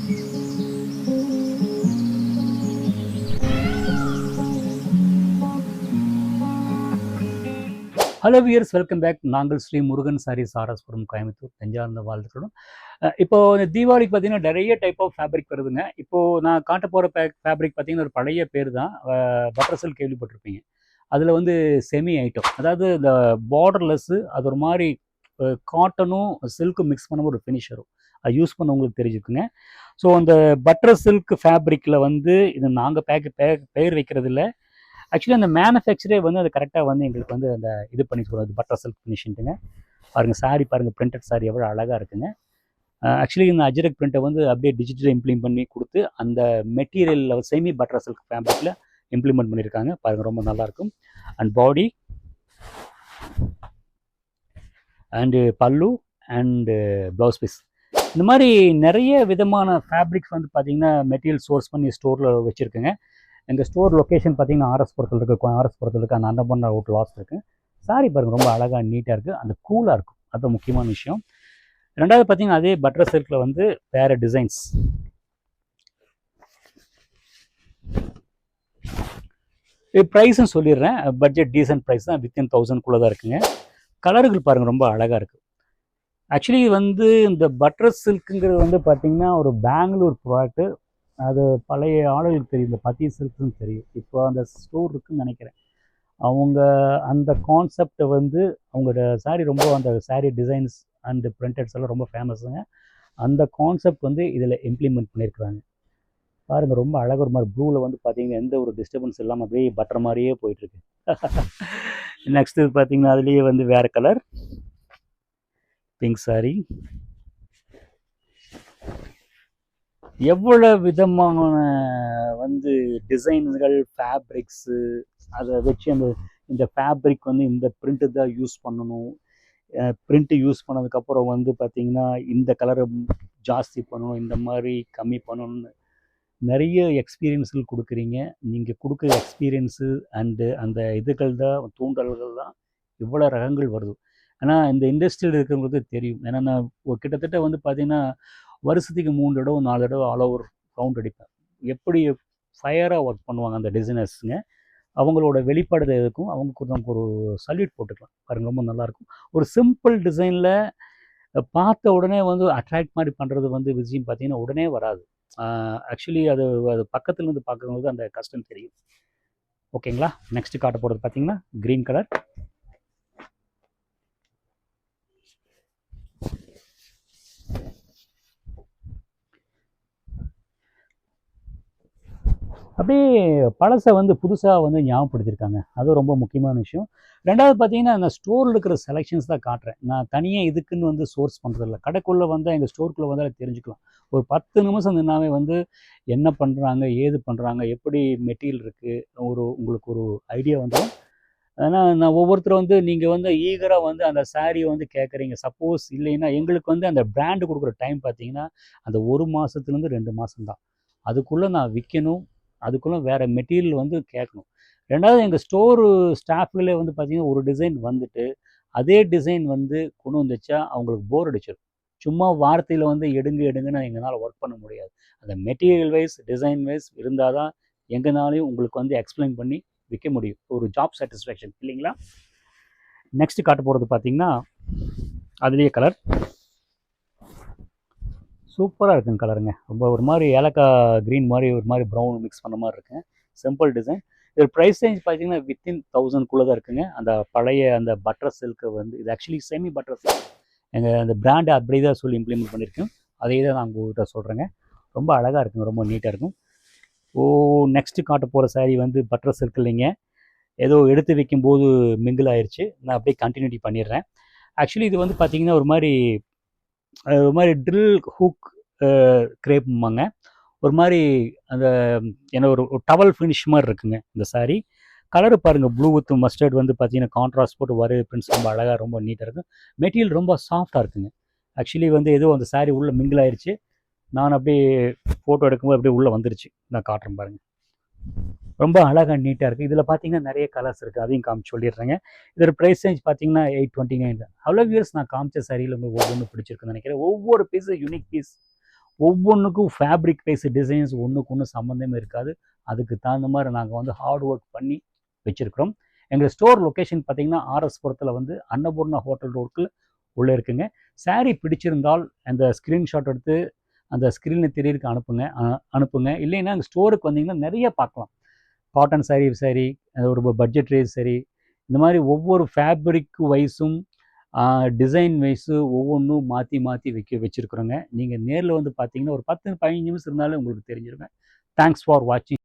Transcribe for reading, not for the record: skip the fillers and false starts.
Hello wears, welcome back. நாங்கள் ஸ்ரீ முருகன் சாரீஸ் ஆர்எஸ்புரம் கோயம்புத்தூர் நெஞ்சார்ந்த வாழ்த்துக்கிறோம். இப்போ தீபாவளிக்கு பார்த்தீங்கன்னா நிறைய டைப் ஆஃப் ஃபேப்ரிக் வருதுங்க. இப்போது நான் காட்ட போகிற ஃபேப்ரிக் பார்த்தீங்கன்னா ஒரு பழைய பேர் தான். பட்டர் சில்க் கேள்விப்பட்டிருப்பீங்க. அதில் வந்து செமி ஐட்டம், அதாவது இந்த பார்டர்லெஸ்ஸு, அது ஒரு மாதிரி காட்டனும் சில்க்கும் மிக்ஸ் பண்ண ஒரு ஃபினிஷரும் அது யூஸ் பண்ண உங்களுக்கு தெரிஞ்சுக்குங்க. ஸோ அந்த பட்டர் சில்க் ஃபேப்ரிக்கில் வந்து இது நாங்கள் பெயர் வைக்கிறது இல்லை. ஆக்சுவலி அந்த மேனுஃபேக்சரே வந்து அது கரெக்டாக வந்து எங்களுக்கு வந்து அந்த இது பண்ணி சொல்லுவது பட்டர் சில்க் ஃபினிஷிங்ட்டுங்க. பாருங்கள் சாரி, பாருங்கள் பிரிண்டட் சாரி எவ்வளோ அழகாக இருக்குங்க. ஆக்சுவலி இந்த அஜரக் பிரிண்ட்டை வந்து அப்படியே டிஜிட்டல் இம்ப்ளிமெண்ட் பண்ணி கொடுத்து அந்த மெட்டீரியலில் செமி பட்டர் சில்க் ஃபேப்ரிக்கில் இம்ப்ளிமெண்ட் பண்ணியிருக்காங்க. பாருங்கள் ரொம்ப நல்லாயிருக்கும். அண்ட் பாடி அண்டு பல்லு அண்டு ப்ளவுஸ் பீஸ், இந்த மாதிரி நிறைய விதமான ஃபேப்ரிக்ஸ் வந்து பார்த்திங்கன்னா மெட்டீரியல் சோர்ஸ் பண்ணி ஸ்டோரில் வச்சுருக்குங்க. எங்கள் ஸ்டோர் லொக்கேஷன் பார்த்தீங்கன்னா ஆர்எஸ்புரத்தில் இருக்குது. ஆர்எஸ்புரத்தில் இருக்க அந்த அன்னபூர்ணா ரோட் லாஸ்ட் இருக்குது. சாரி பாருங்கள் ரொம்ப அழகாக நீட்டாக இருக்குது, அந்த கூலாக இருக்கும், அது முக்கியமான விஷயம். ரெண்டாவது பார்த்தீங்கன்னா அதே பட்டர் சில்கில் வந்து வேறு டிசைன்ஸ். ப்ரைஸும் சொல்லிடுறேன், பட்ஜெட் டீசன்ட் ப்ரைஸ் தான், வித்தின் 1000 தான் இருக்குங்க. கலர்கள் பாருங்கள் ரொம்ப அழகாக இருக்குது. ஆக்சுவலி வந்து இந்த பட்டர் சில்க்குங்கிறது வந்து பார்த்திங்கன்னா ஒரு பெங்களூர் ப்ராடக்ட்டு. அது பழைய ஆளுகளுக்கு தெரியும், இந்த பத்தி சில்க்குன்னு தெரியும். இப்போ அந்த ஸ்டோர் இருக்குதுன்னு நினைக்கிறேன். அவங்க அந்த கான்செப்டை வந்து அவங்களோட சாரீ ரொம்ப அந்த சாரீ டிசைன்ஸ் அண்டு பிரிண்டட்ஸ் எல்லாம் ரொம்ப ஃபேமஸுங்க. அந்த கான்செப்ட் வந்து இதில் இம்ப்ளிமெண்ட் பண்ணியிருக்கிறாங்க. பாருங்கள் ரொம்ப அழகாக ஒரு மாதிரி ப்ளூவில் வந்து பார்த்திங்கன்னா எந்த ஒரு டிஸ்டர்பன்ஸ் இல்லாமல் அப்படியே பட்டர் மாதிரியே போயிட்டுருக்கு. நெக்ஸ்ட்டு பார்த்திங்கன்னா அதுலேயே வந்து வேறு கலர் பிங்க் சாரீ. எவ்வளோ விதமான வந்து டிசைன்கள் ஃபேப்ரிக்ஸு, அதை வச்சு இந்த ஃபேப்ரிக் வந்து இந்த பிரிண்ட்டு தான் யூஸ் பண்ணணும், பிரிண்ட்டு யூஸ் பண்ணதுக்கப்புறம் வந்து பார்த்திங்கன்னா இந்த கலரை ஜாஸ்தி பண்ணணும், இந்த மாதிரி கம்மி பண்ணணும்னு நிறைய எக்ஸ்பீரியன்ஸுகள் கொடுக்குறீங்க. நீங்கள் கொடுக்குற எக்ஸ்பீரியன்ஸு அண்டு அந்த இதுகள் தான் தூண்டல்கள் தான் இவ்வளோ ரகங்கள் வருது. ஆனால் இந்த இண்டஸ்ட்ரியில் இருக்கிறவங்களுக்கு தெரியும். ஏன்னா நான் கிட்டத்தட்ட வந்து பார்த்திங்கன்னா வருஷத்துக்கு 3 தடவை 4 தடவை ஆல் ஓவர் ரவுண்ட் அடிப்பேன். எப்படி ஃபயராக ஒர்க் பண்ணுவாங்க அந்த டிசைனர்ஸுங்க. அவங்களோட வெளிப்பாடு இருக்கும். அவங்களுக்கு நமக்கு ஒரு சல்யூட் போட்டுக்கலாம். பாருங்கள் ரொம்ப நல்லாயிருக்கும். ஒரு சிம்பிள் டிசைனில் பார்த்த உடனே வந்து அட்ராக்ட் மாதிரி பண்ணுறது வந்து விஷயம் பார்த்திங்கன்னா உடனே வராது. ஆக்சுவலி அது பக்கத்துலேருந்து பார்க்கும்போது அந்த கஷ்டம் தெரியும். ஓகேங்களா. நெக்ஸ்ட்டு காட்ட போகிறது பார்த்திங்கன்னா க்ரீன் கலர். அப்படியே பழசை வந்து புதுசாக வந்து ஞாபகப்படுத்தியிருக்காங்க. அதுவும் ரொம்ப முக்கியமான விஷயம். ரெண்டாவது பார்த்தீங்கன்னா அந்த ஸ்டோரில் இருக்கிற செலெக்ஷன்ஸ் தான் காட்டுறேன். நான் தனியாக இதுக்குன்னு வந்து சோர்ஸ் பண்ணுறதில்ல. கடைக்குள்ளே வந்தால் எங்கள் ஸ்டோருக்குள்ளே வந்தால் தெரிஞ்சுக்கலாம். ஒரு 10 நிமிஷம் நின்னாவே வந்து என்ன பண்ணுறாங்க, ஏது பண்ணுறாங்க, எப்படி மெட்டீரியல் இருக்குது, உங்களுக்கு ஒரு ஐடியா வந்துடும். ஆனால் நான் ஒவ்வொருத்தரும் வந்து நீங்கள் வந்து ஈகராக வந்து அந்த சாரியை வந்து கேட்குறீங்க. சப்போஸ் இல்லைன்னா எங்களுக்கு வந்து அந்த பிராண்டு கொடுக்குற டைம் பார்த்தீங்கன்னா அந்த 1 மாதத்துலேருந்து 2 மாதம் தான். அதுக்குள்ளே நான் விற்கணும், அதுக்குள்ளே வேறு மெட்டீரியல் வந்து கேட்கணும். ரெண்டாவது எங்கள் ஸ்டோரு ஸ்டாஃப்களே வந்து பார்த்திங்கன்னா ஒரு டிசைன் வந்துட்டு அதே டிசைன் வந்து கொண்டு வந்துச்சா அவங்களுக்கு போர் அடிச்சிடும். சும்மா வார்த்தையில் வந்து எடுங்கன்னு எங்களால் ஒர்க் பண்ண முடியாது. அந்த மெட்டீரியல் வைஸ் டிசைன் வைஸ் இருந்தால் தான் எங்கனாலையும் உங்களுக்கு வந்து எக்ஸ்பிளைன் பண்ணி விற்க முடியும். ஒரு ஜாப் சாட்டிஸ்ஃபேக்ஷன் இல்லைங்களா. நெக்ஸ்ட்டு காட்ட போகிறது பார்த்திங்கன்னா அதுலேயே கலர் சூப்பராக இருக்குங்க. கலருங்க ரொம்ப ஒரு மாதிரி ஏலக்காய் க்ரீன் மாதிரி ஒரு மாதிரி ப்ரௌன் மிக்ஸ் பண்ண மாதிரி இருக்குங்க. Simple design. இது ப்ரைஸ் ரேஞ்ச் பார்த்தீங்கன்னா வித்தின் 1000 தான் இருக்குங்க. அந்த பழைய அந்த பட்டர் சில்க்கு வந்து இது ஆக்சுவலி செமி பட்டர் சில்க். எங்கள் அந்த பிராண்டை அப்படி தான் சொல்லி இம்ப்ளிமெண்ட் பண்ணியிருக்கேன். அதே தான் நான் உங்கள்கிட்ட சொல்கிறேங்க. ரொம்ப அழகாக இருக்குங்க, ரொம்ப நீட்டாக இருக்கும். நெக்ஸ்ட்டு காட்ட போகிற சாரீ வந்து பட்டர் சில்க் இல்லைங்க, ஏதோ எடுத்து வைக்கும்போது மிங்கிள் ஆயிடுச்சு. நான் அப்படியே கண்டினியூட்டி பண்ணிடுறேன். ஆக்சுவலி இது வந்து பார்த்திங்கன்னா ஒரு மாதிரி ட்ரில் ஹூக் கிரேப்பும்பாங்க. ஒரு மாதிரி அந்த என்ன ஒரு டவல் ஃபினிஷ் மாதிரி இருக்குங்க இந்த சாரீ. கலரு பாருங்கள் ப்ளூ வித் மஸ்டர்ட் வந்து பார்த்தீங்கன்னா கான்ட்ராஸ்ட் போட்டு வர பிரிண்ட்ஸ் ரொம்ப அழகாக ரொம்ப நீட்டாக இருக்கும். மெட்டீரியல் ரொம்ப சாஃப்டாக இருக்குங்க. ஆக்சுவலி வந்து ஏதோ அந்த சாரீ உள்ளே மிங்கிள் ஆயிடுச்சு. நான் அப்படியே ஃபோட்டோ எடுக்கும்போது அப்படியே உள்ளே வந்துருச்சு. நான் காட்டுறேன் பாருங்கள். ரொம்ப அழகாக நீட்டாக இருக்குது. இதில் பார்த்தீங்கன்னா நிறைய கலர்ஸ் இருக்குது, அதையும் காமிச்சு சொல்லிடுறேங்க. இதோட ப்ரைஸ் ரேஞ்ச் பார்த்தீங்கன்னா 829 தான். அவ்வளோ வியர்ஸ் நான் காமிச்ச சாரியில் உங்களுக்கு ஒவ்வொன்று பிடிச்சிருக்குன்னு நினைக்கிறேன். ஒவ்வொரு பீஸும் யூனிக் பீஸ். ஒவ்வொன்றுக்கும் ஃபேப்ரிக் வைஸ் டிசைன்ஸ் ஒன்றுக்கு ஒன்று சம்மந்தமே இருக்காது. அதுக்கு தகுந்த மாதிரி நாங்கள் வந்து ஹார்ட் ஒர்க் பண்ணி வச்சுருக்கிறோம். எங்கள் ஸ்டோர் லொக்கேஷன் பார்த்தீங்கன்னா ஆர்எஸ்புரத்தில் வந்து அன்னபூர்ணா ஹோட்டல் ரோடுக்கு உள்ளே இருக்குங்க. சாரீ பிடிச்சிருந்தால் அந்த ஸ்க்ரீன்ஷாட் எடுத்து அந்த ஸ்க்ரீனில் தெரியறதுக்கு அனுப்புங்க. இல்லைன்னா எங்கள் ஸ்டோருக்கு வந்தீங்கன்னா நிறைய பார்க்கலாம். காட்டன் சாரீ, ஒரு பட்ஜெட் ரேஸ் சாரீ, இந்த மாதிரி ஒவ்வொரு ஃபேப்ரிக் வைஸும் டிசைன் வைஸு ஒவ்வொன்றும் மாற்றி மாற்றி வச்சுருக்குறோங்க. நீங்கள் நேரில் வந்து பார்த்தீங்கன்னா ஒரு 10-15 நிமிஷம் இருந்தாலும் உங்களுக்கு தெரிஞ்சிருங்க. தேங்க்ஸ் ஃபார் வாட்சிங்.